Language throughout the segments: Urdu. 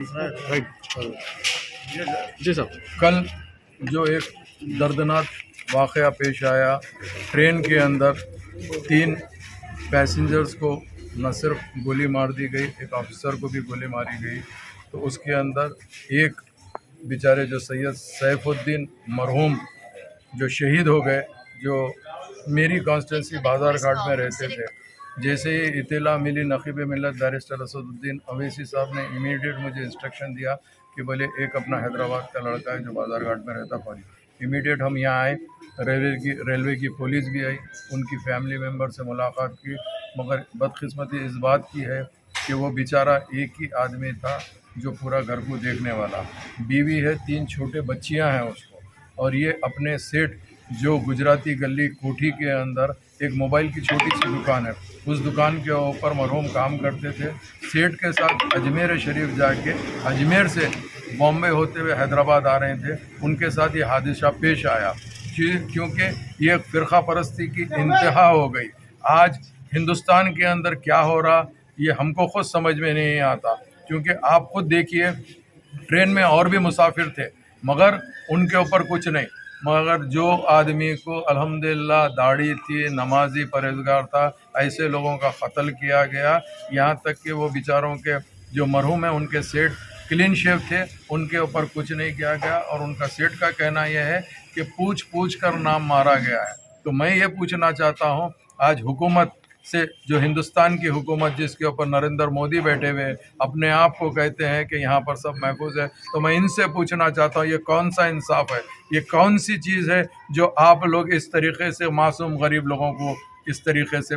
جی صاحب کل جو ایک دردناک واقعہ پیش آیا، ٹرین کے اندر 3 پیسنجرز کو نہ صرف گولی مار دی گئی، ایک آفیسر کو بھی گولی ماری گئی، تو اس کے اندر ایک بیچارے جو سید سیف الدین مرحوم جو شہید ہو گئے، جو میری کانسٹیٹنسی بازار گھاٹ میں رہتے تھے، جیسے ہی اطلاع ملی نقیب ملت بیرسٹر اسد الدین اویسی صاحب نے امیڈیٹ مجھے انسٹرکشن دیا کہ بولے ایک اپنا حیدرآباد کا لڑکا ہے جو بازار گھاٹ میں رہتا فوری، امیڈیٹ ہم یہاں آئے، ریلوے کی پولیس بھی آئی، ان کی فیملی ممبر سے ملاقات کی، مگر بدقسمتی اس بات کی ہے کہ وہ بیچارہ ایک ہی آدمی تھا جو پورا گھر کو دیکھنے والا، بیوی ہے، 3 چھوٹے بچیاں ہیں اس کو، اور یہ اپنے سیٹ جو گجراتی گلی کوٹھی کے اندر ایک موبائل کی چھوٹی سی دکان ہے، اس دکان کے اوپر مرحوم کام کرتے تھے، سیٹ کے ساتھ اجمیر شریف جا کے اجمیر سے بامبے ہوتے ہوئے حیدرآباد آ رہے تھے، ان کے ساتھ یہ حادثہ پیش آیا، کیونکہ یہ فرقہ پرستی کی انتہا ہو گئی۔ آج ہندوستان کے اندر کیا ہو رہا یہ ہم کو خود سمجھ میں نہیں آتا، کیونکہ آپ خود دیکھیے ٹرین میں اور بھی مسافر تھے مگر ان کے اوپر کچھ نہیں، مگر جو آدمی کو الحمدللہ داڑھی تھی، نمازی پرہیزگار تھا، ایسے لوگوں کا قتل کیا گیا، یہاں تک کہ وہ بیچاروں کے جو مرحوم ہیں ان کے سیٹ کلین شیو تھے، ان کے اوپر کچھ نہیں کیا گیا، اور ان کا سیٹ کا کہنا یہ ہے کہ پوچھ کر نام مارا گیا ہے۔ تو میں یہ پوچھنا چاہتا ہوں آج حکومت سے، جو ہندوستان کی حکومت جس کے اوپر نریندر مودی بیٹھے ہوئے اپنے آپ کو کہتے ہیں کہ یہاں پر سب محفوظ ہے، تو میں ان سے پوچھنا چاہتا ہوں یہ کون سا انصاف ہے، یہ کون سی چیز ہے جو آپ لوگ اس طریقے سے معصوم غریب لوگوں کو اس طریقے سے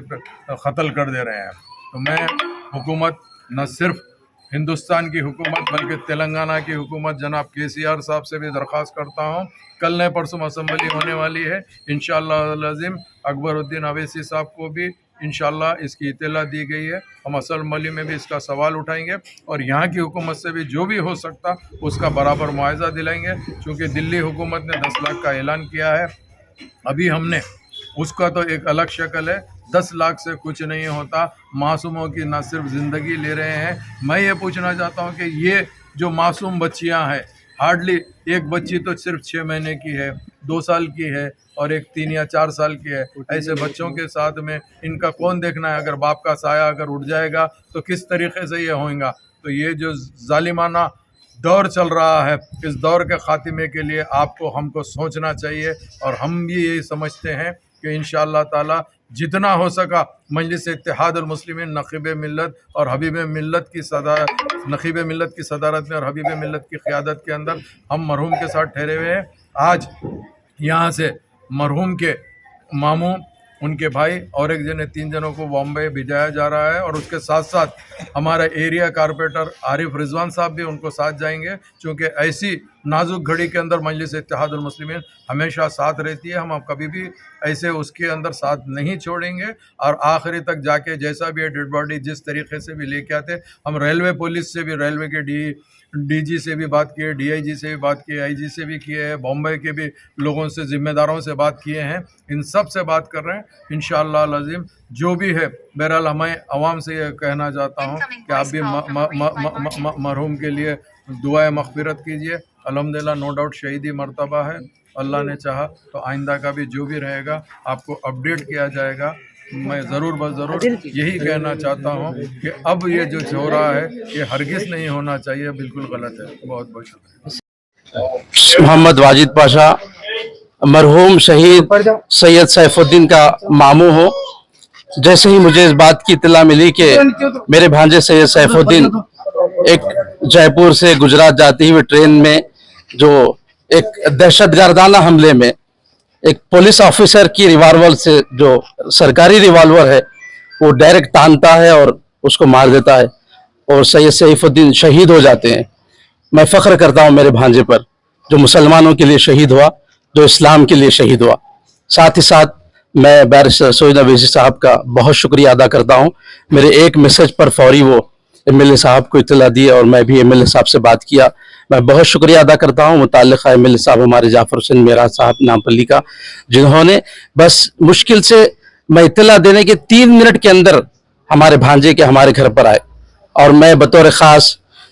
قتل کر دے رہے ہیں۔ تو میں حکومت، نہ صرف ہندوستان کی حکومت بلکہ تلنگانہ کی حکومت جناب KCR صاحب سے بھی درخواست کرتا ہوں، کل نہیں پرسوں اسمبلی ہونے والی ہے، انشاءاللہ العظیم اکبر الدین اویسی صاحب کو بھی انشاءاللہ اس کی اطلاع دی گئی ہے، ہم اسمبلی میں بھی اس کا سوال اٹھائیں گے، اور یہاں کی حکومت سے بھی جو بھی ہو سکتا اس کا برابر معاوضہ دلائیں گے، چونکہ دلی حکومت نے 10 لاکھ کا اعلان کیا ہے، ابھی ہم نے اس کا تو ایک الگ شکل ہے، 10 لاکھ سے کچھ نہیں ہوتا، معصوموں کی نہ صرف زندگی لے رہے ہیں۔ میں یہ پوچھنا چاہتا ہوں کہ یہ جو معصوم بچیاں ہیں، ہارڈلی ایک بچی تو صرف 6 مہینے کی ہے، 2 سال کی ہے، اور ایک 3 یا 4 سال کی ہے، ایسے بچوں کے ساتھ میں ان کا کون دیکھنا ہے؟ اگر باپ کا سایہ اگر اٹھ جائے گا تو کس طریقے سے یہ ہوئیں گا؟ تو یہ جو ظالمانہ دور چل رہا ہے، اس دور کے خاتمے کے لیے ہم کو سوچنا چاہیے، اور ہم بھی یہی سمجھتے ہیں کہ انشاءاللہ تعالی جتنا ہو سکا مجلس اتحاد المسلمین نقیب ملت اور حبیب ملت کی صدارت میں اور حبیب ملت کی قیادت کے اندر ہم مرحوم کے ساتھ ٹھہرے ہوئے ہیں۔ آج یہاں سے مرحوم کے ماموں، ان کے بھائی اور ایک جنے 3 جنوں کو بامبے بھیجایا جا رہا ہے، اور اس کے ساتھ ساتھ ہمارا ایریا کارپوریٹر عارف رضوان صاحب بھی ان کو ساتھ جائیں گے، چونکہ ایسی نازک گھڑی کے اندر مجلس اتحاد المسلمین ہمیشہ ساتھ رہتی ہے، ہم کبھی بھی ایسے اس کے اندر ساتھ نہیں چھوڑیں گے، اور آخری تک جا کے جیسا بھی ہے ڈیڈ باڈی جس طریقے سے بھی لے کے آتے، ہم ریلوے پولیس سے بھی، ریلوے کے ڈی جی سے بھی بات کیے، DIG سے بھی بات کیے، IG سے بھی کیے ہیں، بامبے کے بھی لوگوں سے، ذمہ داروں سے بات کیے ہیں، ان سب سے بات کر رہے ہیں انشاءاللہ العظیم جو بھی ہے۔ بہرحال میں عوام سے یہ کہنا چاہتا ہوں کہ آپ بھی مرحوم کے لیے دعائے مغفرت کیجیے، الحمدللہ نو ڈاؤٹ شہیدی مرتبہ ہے، اللہ نے چاہا تو آئندہ کا بھی جو بھی رہے گا آپ کو اپڈیٹ کیا جائے گا۔ میں ضرور یہی کہنا چاہتا ہوں کہ اب یہ جو ہو رہا ہے یہ ہرگز نہیں ہونا چاہیے، بالکل غلط ہے۔ بہت بہت شکریہ۔ محمد واجد پاشا، مرحوم شہید سید سیف الدین کا ماموں ہوں۔ جیسے ہی مجھے اس بات کی اطلاع ملی کہ میرے بھانجے سید سیف الدین ایک جے پور سے گجرات جاتی ہوئی ٹرین میں جو ایک دہشت گردانہ حملے میں ایک پولیس آفیسر کی ریوالور سے، جو سرکاری ریوالور ہے، وہ ڈائریکٹ تانتا ہے اور اس کو مار دیتا ہے، اور سید سیف الدین شہید ہو جاتے ہیں۔ میں فخر کرتا ہوں میرے بھانجے پر، جو مسلمانوں کے لیے شہید ہوا، جو اسلام کے لیے شہید ہوا۔ ساتھ ہی ساتھ میں بیرسٹر سید اویسی صاحب کا بہت شکریہ ادا کرتا ہوں، میرے ایک میسج پر فوری وہ MLA صاحب کو اطلاع دی، اور میں بھی MLA صاحب سے بات کیا۔ میں بہت شکریہ ادا کرتا ہوں متعلقہ MLA صاحب ہمارے جعفر حسین میراج صاحب نامپلی کا، جنہوں نے بس مشکل سے میں اطلاع دینے کے 3 منٹ کے اندر ہمارے بھانجے کے ہمارے گھر پر آئے، اور میں بطور خاص